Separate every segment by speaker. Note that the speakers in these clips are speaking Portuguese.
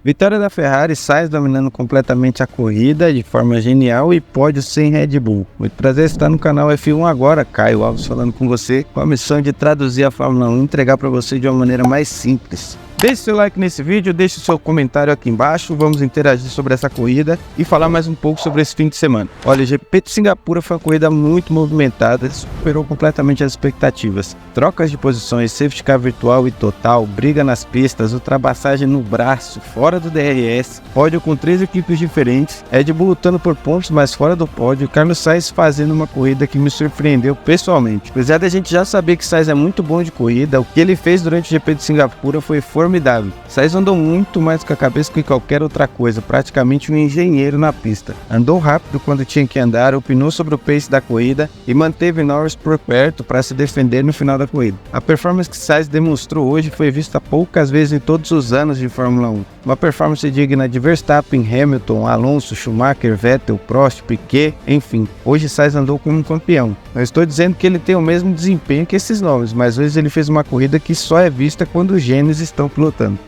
Speaker 1: Vitória da Ferrari, Sainz dominando completamente a corrida de forma genial e pódio sem Red Bull. Muito prazer estar no canal F1 agora, Caio Alves falando com você, com a missão de traduzir a Fórmula 1 e entregar para você de uma maneira mais simples. Deixe seu like nesse vídeo, deixe seu comentário aqui embaixo, vamos interagir sobre essa corrida e falar mais um pouco sobre esse fim de semana. Olha, o GP de Singapura foi uma corrida muito movimentada, superou completamente as expectativas. Trocas de posições, safety car virtual e total, briga nas pistas, ultrapassagem no braço, fora do DRS, pódio com 3 equipes diferentes, Red Bull lutando por pontos, mas fora do pódio, Carlos Sainz fazendo uma corrida que me surpreendeu pessoalmente. Apesar da gente já saber que Sainz é muito bom de corrida, o que ele fez durante o GP de Singapura foi formidável. Sainz andou muito mais com a cabeça que qualquer outra coisa, praticamente um engenheiro na pista. Andou rápido quando tinha que andar, opinou sobre o pace da corrida e manteve Norris por perto para se defender no final da corrida. A performance que Sainz demonstrou hoje foi vista poucas vezes em todos os anos de Fórmula 1. Uma performance digna de Verstappen, Hamilton, Alonso, Schumacher, Vettel, Prost, Piquet, enfim. Hoje Sainz andou como um campeão. Não estou dizendo que ele tem o mesmo desempenho que esses nomes, mas hoje ele fez uma corrida que só é vista quando os gênios estão pilotando.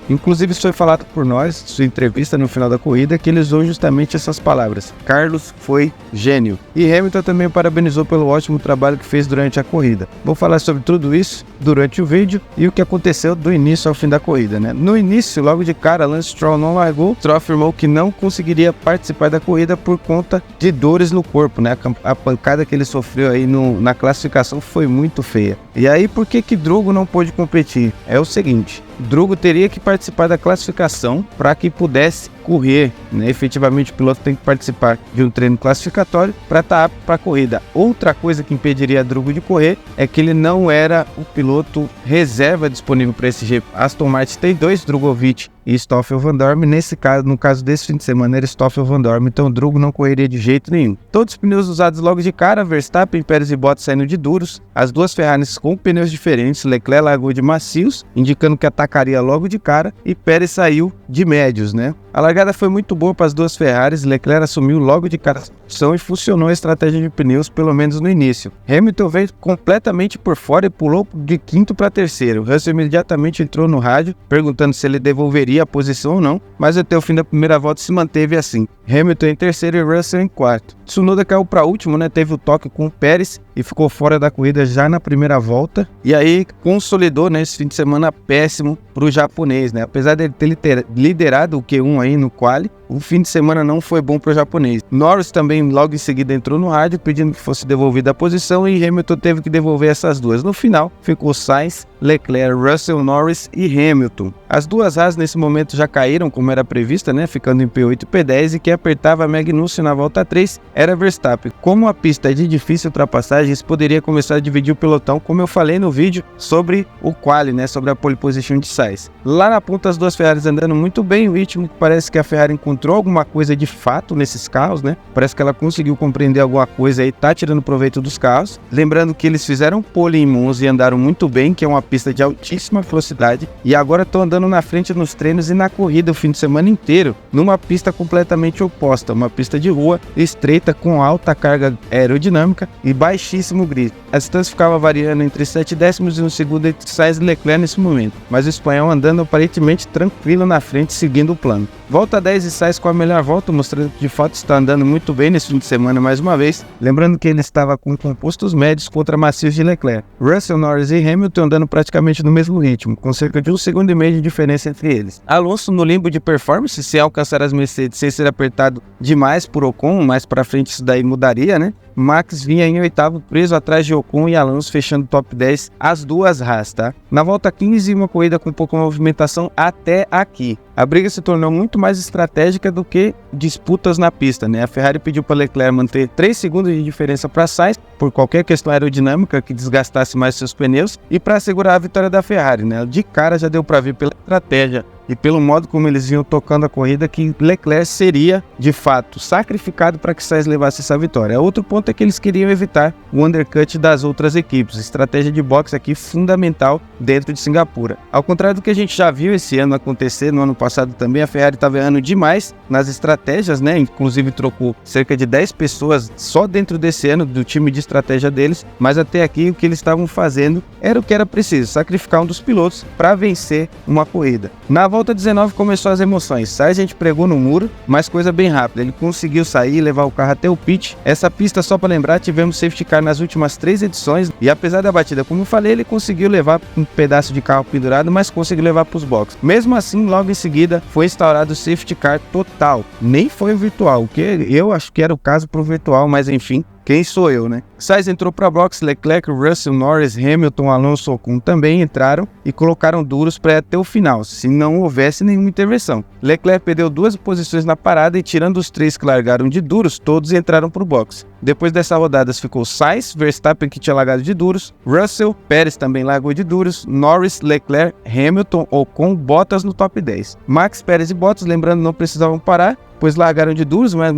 Speaker 1: Inclusive isso foi falado por nós, sua entrevista no final da corrida, que ele usou justamente essas palavras. Carlos foi gênio. E Hamilton também parabenizou pelo ótimo trabalho que fez durante a corrida. Vou falar sobre tudo isso durante o vídeo e o que aconteceu do início ao fim da corrida, né? No início, logo de cara, Lance Stroll não largou. Stroll afirmou que não conseguiria participar da corrida por conta de dores no corpo, né? A pancada que ele sofreu aí na classificação foi muito feia. E aí, por que Drugo não pôde competir? É o seguinte, Drugo teria que participar da classificação para que pudesse correr, né? Efetivamente o piloto tem que participar de um treino classificatório para estar apto para a corrida. Outra coisa que impediria Drugo de correr é que ele não era o piloto reserva disponível para esse GP. Aston Martin tem 2, Drugovich e Stoffel Van Dorn. Nesse caso, no caso desse fim de semana, era Stoffel Van Dorn, então o Drugo não correria de jeito nenhum. Todos os pneus usados logo de cara, Verstappen, Pérez e Bottas saindo de duros, as duas Ferraris com pneus diferentes, Leclerc largou de macios, indicando que atacaria logo de cara, e Pérez saiu de médios, né? A largada foi muito boa para as duas Ferraris, Leclerc assumiu logo de cara a posição e funcionou a estratégia de pneus, pelo menos no início. Hamilton veio completamente por fora e pulou de quinto para terceiro. Russell imediatamente entrou no rádio, perguntando se ele devolveria a posição ou não, mas até o fim da primeira volta se manteve assim. Hamilton em terceiro e Russell em quarto. Tsunoda caiu para último, né? Teve o toque com o Pérez e ficou fora da corrida já na primeira volta. E aí consolidou, né, esse fim de semana péssimo para o japonês, né? Apesar de ele ter liderado o Q1 aí no quali, o fim de semana não foi bom para o japonês. Norris também logo em seguida entrou no rádio pedindo que fosse devolvida a posição e Hamilton teve que devolver essas duas. No final ficou Sainz, Leclerc, Russell, Norris e Hamilton. As duas Haas nesse momento já caíram como era prevista, né, ficando em P8 e P10, e quem apertava a Magnussen na volta 3 era Verstappen. Como a pista é de difícil ultrapassagem, isso poderia começar a dividir o pelotão, como eu falei no vídeo sobre o quali, né, sobre a pole position de Sainz. Lá na ponta as duas Ferraris andando muito bem, o ritmo parece que a Ferrari encontrou alguma coisa de fato nesses carros, né? Parece que ela conseguiu compreender alguma coisa e tá tirando proveito dos carros. Lembrando que eles fizeram pole em Monza e andaram muito bem, que é uma pista de altíssima velocidade, e agora estão andando na frente nos treinos e na corrida o fim de semana inteiro, numa pista completamente oposta, uma pista de rua estreita com alta carga aerodinâmica e baixíssimo grip. A distância ficava variando entre 7 décimos e 1 segundo entre Sainz e Leclerc nesse momento, mas o espanhol andando aparentemente tranquilo na frente, seguindo o plano. Volta 10 e Sainz com a melhor volta, mostrando que de fato está andando muito bem nesse fim de semana mais uma vez, lembrando que ele estava com compostos médios contra macios de Leclerc. Russell, Norris e Hamilton andando praticamente no mesmo ritmo, com cerca de 1,5 segundos de diferença entre eles. Alonso no limbo de performance, se alcançar as Mercedes sem ser apertado demais por Ocon, mais para frente isso daí mudaria, né? Max vinha em oitavo, preso atrás de Ocon e Alonso, fechando o top 10, as duas Haas, tá? Na volta 15, uma corrida com pouca movimentação até aqui. A briga se tornou muito mais estratégica do que disputas na pista, né? A Ferrari pediu para Leclerc manter 3 segundos de diferença para Sainz, por qualquer questão aerodinâmica que desgastasse mais seus pneus, e para assegurar a vitória da Ferrari, né? De cara já deu para ver pela estratégia e pelo modo como eles vinham tocando a corrida que Leclerc seria, de fato, sacrificado para que Sainz levasse essa vitória. Outro ponto é que eles queriam evitar o undercut das outras equipes. Estratégia de boxe aqui fundamental dentro de Singapura. Ao contrário do que a gente já viu esse ano acontecer, no ano passado também, a Ferrari estava errando demais nas estratégias, né? Inclusive trocou cerca de 10 pessoas só dentro desse ano do time de estratégia deles, mas até aqui o que eles estavam fazendo era o que era preciso, sacrificar um dos pilotos para vencer uma corrida. Na volta 19 começou as emoções. Sargent pregou no muro, mas coisa bem rápida. Ele conseguiu sair e levar o carro até o pit. Essa pista, só para lembrar, tivemos safety car nas últimas 3 edições. E apesar da batida, como eu falei, ele conseguiu levar um pedaço de carro pendurado, mas conseguiu levar para os boxes. Mesmo assim, logo em seguida, foi instaurado o safety car total. Nem foi o virtual, o que eu acho que era o caso pro virtual, mas enfim. Quem sou eu, né? Sainz entrou para box, Leclerc, Russell, Norris, Hamilton, Alonso, Ocon também entraram e colocaram duros para ir até o final, se não houvesse nenhuma intervenção. Leclerc perdeu 2 posições na parada e, tirando os 3 que largaram de duros, todos entraram para o box. Depois dessa rodada ficou Sainz, Verstappen, que tinha largado de duros, Russell, Pérez também largou de duros, Norris, Leclerc, Hamilton, Ocon, Bottas no top 10. Max, Pérez e Bottas, lembrando, não precisavam parar, pois largaram de duros, mas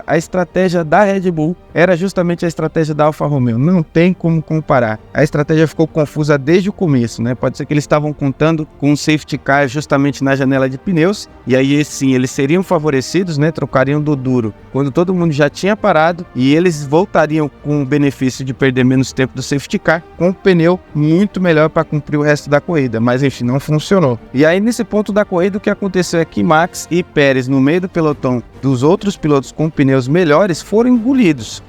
Speaker 1: a estratégia da Red Bull era justamente a estratégia da Alfa Romeo. Não tem como comparar. A estratégia ficou confusa desde o começo, né? Pode ser que eles estavam contando com um safety car justamente na janela de pneus, e aí sim, eles seriam favorecidos, né? Trocariam do duro quando todo mundo já tinha parado, e eles voltariam com o benefício de perder menos tempo do safety car, com um pneu muito melhor para cumprir o resto da corrida, mas enfim, não funcionou. E aí nesse ponto da corrida, o que aconteceu é que Max e Pérez, no meio do pelotão dos outros pilotos com pneus melhores, foram engolidos,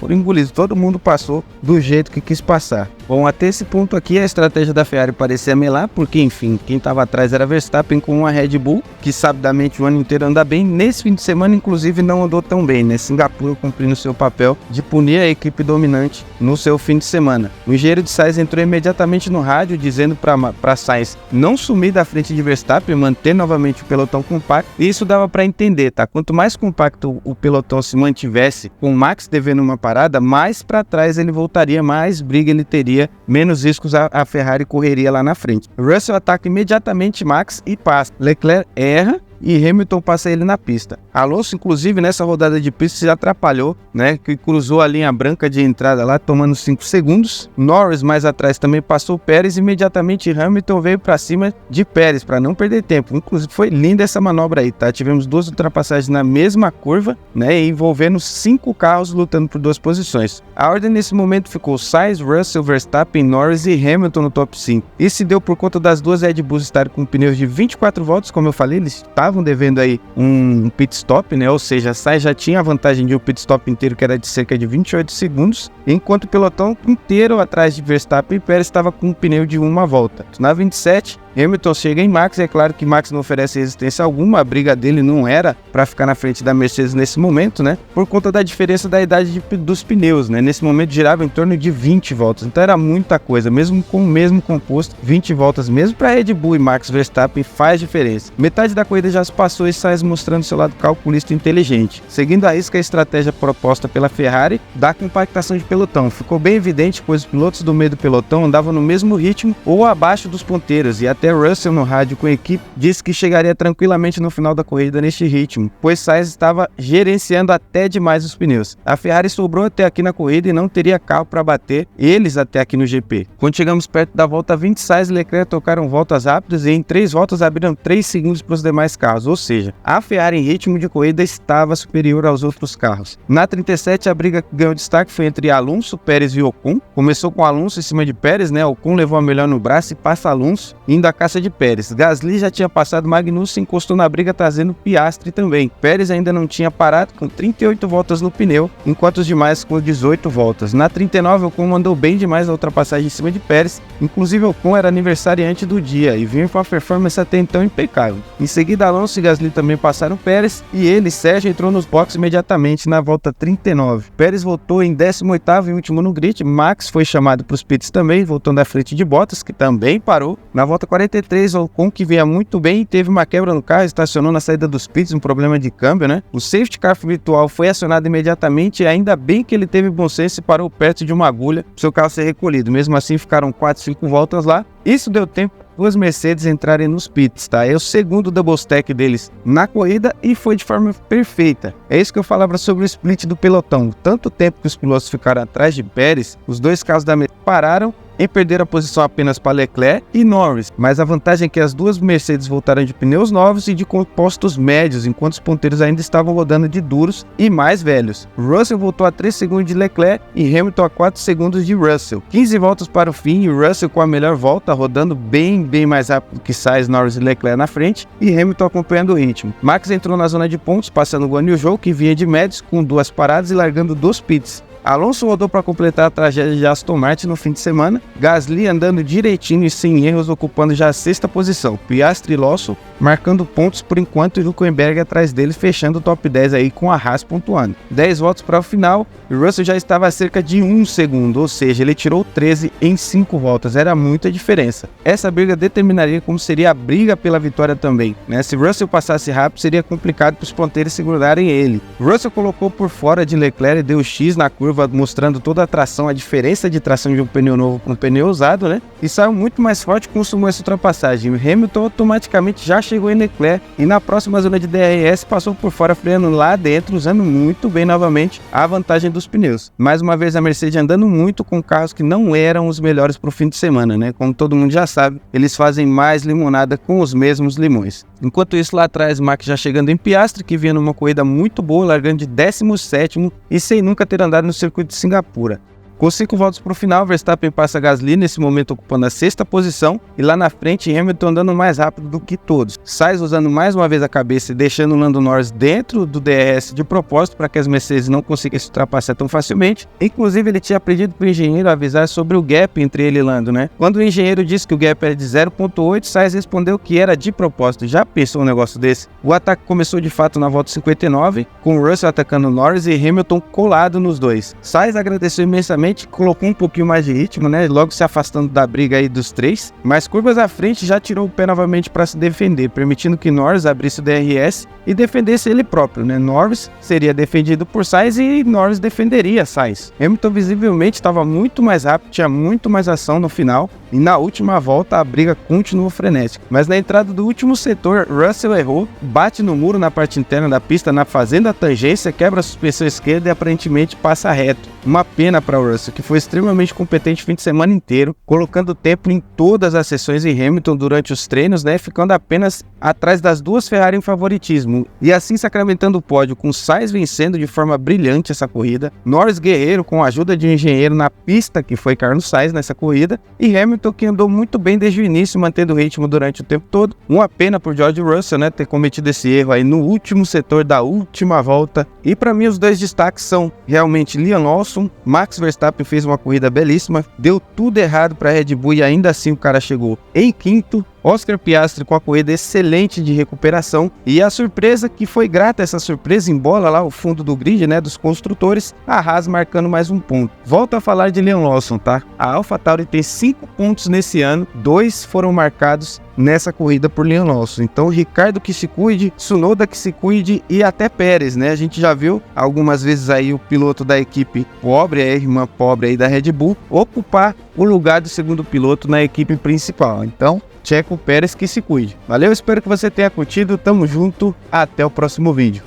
Speaker 1: todo mundo passou do jeito que quis passar. Bom, até esse ponto aqui a estratégia da Ferrari parecia melar, porque enfim, quem estava atrás era Verstappen com uma Red Bull, que sabidamente o ano inteiro anda bem. Nesse fim de semana, inclusive, não andou tão bem, né? Singapura cumprindo seu papel de punir a equipe dominante no seu fim de semana. O engenheiro de Sainz entrou imediatamente no rádio, dizendo para Sainz não sumir da frente de Verstappen, manter novamente o pelotão compacto, e isso dava para entender, tá? Quanto mais compacto o pelotão se mantivesse, com o Max devendo uma parada, mais para trás ele voltaria, mais briga ele teria, menos riscos a Ferrari correria lá na frente. Russell ataca imediatamente Max e passa. Leclerc erra e Hamilton passa ele na pista. Alonso, inclusive, nessa rodada de pista se atrapalhou, né, que cruzou a linha branca de entrada lá, tomando 5 segundos. Norris, mais atrás, também passou Pérez. Imediatamente Hamilton veio para cima de Pérez, para não perder tempo. Inclusive, foi linda essa manobra aí, tá? Tivemos 2 ultrapassagens na mesma curva, né, envolvendo 5 carros lutando por 2 posições. A ordem nesse momento ficou Sainz, Russell, Verstappen, Norris e Hamilton no top 5. Isso se deu por conta das 2 Red Bulls estarem com pneus de 24 voltas, como eu falei, eles estavam devendo aí um pit stop, né? Ou seja, a Sainz já tinha a vantagem de um pit stop inteiro, que era de cerca de 28 segundos, enquanto o pelotão inteiro atrás de Verstappen e Pérez estava com um pneu de 1 volta. Na 27, Hamilton chega em Max, é claro que Max não oferece resistência alguma, a briga dele não era para ficar na frente da Mercedes nesse momento, né? Por conta da diferença da idade dos pneus, né? Nesse momento girava em torno de 20 voltas, então era muita coisa, mesmo com o mesmo composto, 20 voltas mesmo para Red Bull e Max Verstappen faz diferença. Metade da corrida já se passou e Sainz mostrando seu lado calculista e inteligente, seguindo a risca a estratégia proposta pela Ferrari da compactação de pelotão. Ficou bem evidente, pois os pilotos do meio do pelotão andavam no mesmo ritmo ou abaixo dos ponteiros, e até Russell no rádio com a equipe disse que chegaria tranquilamente no final da corrida neste ritmo, pois Sainz estava gerenciando até demais os pneus. A Ferrari sobrou até aqui na corrida e não teria carro para bater eles até aqui no GP. Quando chegamos perto da volta 20, Sainz e Leclerc tocaram voltas rápidas e em 3 voltas abriram 3 segundos para os demais carros, ou seja, a Ferrari em ritmo de corrida estava superior aos outros carros. Na 37, a briga que ganhou destaque foi entre Alonso, Pérez e Ocon. Começou com Alonso em cima de Pérez, né? Ocon levou a melhor no braço e passa Alonso, indo a caça de Pérez. Gasly já tinha passado Magnussen, encostou na briga trazendo Piastri também. Pérez ainda não tinha parado, com 38 voltas no pneu, enquanto os demais com 18 voltas. Na 39, Ocon mandou bem demais a ultrapassagem em cima de Pérez, inclusive Ocon era aniversariante do dia e vinha com a performance até então impecável. Em seguida, Alonso e Gasly também passaram Pérez e ele, Sérgio, entrou nos boxes imediatamente na volta 39. Pérez voltou em 18º e último no grid. Max foi chamado para os pits também, voltando à frente de Bottas, que também parou. Na volta 43, Ocon, que vinha muito bem e teve uma quebra no carro, estacionou na saída dos pits, um problema de câmbio, né? O safety car virtual foi acionado imediatamente e ainda bem que ele teve bom senso e parou perto de uma agulha para seu carro ser recolhido. Mesmo assim, ficaram 4, 5 voltas lá. Isso deu tempo duas Mercedes entrarem nos pits, tá? É o segundo double stack deles na corrida e foi de forma perfeita. É isso que eu falava sobre o split do pelotão. Tanto tempo que os pilotos ficaram atrás de Pérez, os dois carros da Mercedes pararam em perder a posição apenas para Leclerc e Norris, mas a vantagem é que as duas Mercedes voltaram de pneus novos e de compostos médios, enquanto os ponteiros ainda estavam rodando de duros e mais velhos. Russell voltou a 3 segundos de Leclerc e Hamilton a 4 segundos de Russell. 15 voltas para o fim e Russell com a melhor volta, rodando bem mais rápido que Sainz, Norris e Leclerc na frente e Hamilton acompanhando o ritmo. Max entrou na zona de pontos, passando Guan Yu Zhou, que vinha de médios, com 2 paradas e largando 2 pits. Alonso rodou para completar a tragédia de Aston Martin no fim de semana, Gasly andando direitinho e sem erros, ocupando já a 6ª posição, Piastri e Lawson marcando pontos por enquanto e Hülkenberg atrás deles, fechando o top 10 aí com a Haas pontuando. 10 voltas para o final e Russell já estava a cerca de 1 segundo, ou seja, ele tirou 13 em 5 voltas, era muita diferença. Essa briga determinaria como seria a briga pela vitória também, né? Se Russell passasse rápido, seria complicado para os ponteiros segurarem ele. Russell colocou por fora de Leclerc e deu X na curva, mostrando toda a tração, a diferença de tração de um pneu novo para um pneu usado, né? E saiu muito mais forte e consumou essa ultrapassagem. Hamilton automaticamente já chegou em Leclerc e na próxima zona de DRS passou por fora, freando lá dentro, usando muito bem novamente a vantagem dos pneus. Mais uma vez a Mercedes andando muito com carros que não eram os melhores para o fim de semana, né? Como todo mundo já sabe, eles fazem mais limonada com os mesmos limões. Enquanto isso, lá atrás, Max já chegando em Piastri, que vinha numa corrida muito boa, largando de 17º e sem nunca ter andado no circuito de Singapura. Com 5 voltas para o final, Verstappen passa Gasly, nesse momento ocupando a 6ª posição, e lá na frente Hamilton andando mais rápido do que todos. Sainz usando mais uma vez a cabeça e deixando o Lando Norris dentro do DRS de propósito para que as Mercedes não conseguissem ultrapassar tão facilmente. Inclusive ele tinha pedido para o engenheiro avisar sobre o gap entre ele e Lando, né? Quando o engenheiro disse que o gap era de 0.8, Sainz respondeu que era de propósito. Já pensou um negócio desse? O ataque começou de fato na volta 59, com o Russell atacando Norris e Hamilton colado nos dois. Sainz agradeceu imensamente, colocou um pouquinho mais de ritmo, né? Logo se afastando da briga aí dos 3, mas curvas à frente já tirou o pé novamente para se defender, permitindo que Norris abrisse o DRS e defendesse ele próprio, né? Norris seria defendido por Sainz e Norris defenderia Sainz. Hamilton visivelmente estava muito mais rápido, tinha muito mais ação no final e na última volta a briga continuou frenética. Mas na entrada do último setor, Russell errou, bate no muro na parte interna da pista, fazendo a tangência, quebra a suspensão esquerda e aparentemente passa reto. Uma pena para o Russell, que foi extremamente competente o fim de semana inteiro, colocando tempo em todas as sessões em Hamilton durante os treinos, né, ficando apenas atrás das 2 Ferrari em favoritismo, e assim sacramentando o pódio, com Sainz vencendo de forma brilhante essa corrida, Norris guerreiro com a ajuda de um engenheiro na pista, que foi Carlos Sainz nessa corrida, e Hamilton que andou muito bem desde o início, mantendo o ritmo durante o tempo todo. Uma pena por George Russell, né, ter cometido esse erro aí no último setor da última volta, e para mim os 2 destaques são realmente Liam Lawson. Max Verstappen fez uma corrida belíssima, deu tudo errado para a Red Bull e ainda assim o cara chegou em 5º. Oscar Piastri com a corrida excelente de recuperação e a surpresa que foi grata, essa surpresa em bola lá o fundo do grid, né, dos construtores, a Haas marcando mais um ponto. Volto a falar de Liam Lawson, tá? A AlphaTauri tem 5 pontos nesse ano, 2 foram marcados nessa corrida por Liam Lawson. Então Ricardo que se cuide, Tsunoda que se cuide e até Pérez, né? A gente já viu algumas vezes aí o piloto da equipe pobre, a irmã pobre aí da Red Bull, ocupar o lugar do segundo piloto na equipe principal. Então Checo Pérez que se cuide. Valeu, espero que você tenha curtido, tamo junto, até o próximo vídeo.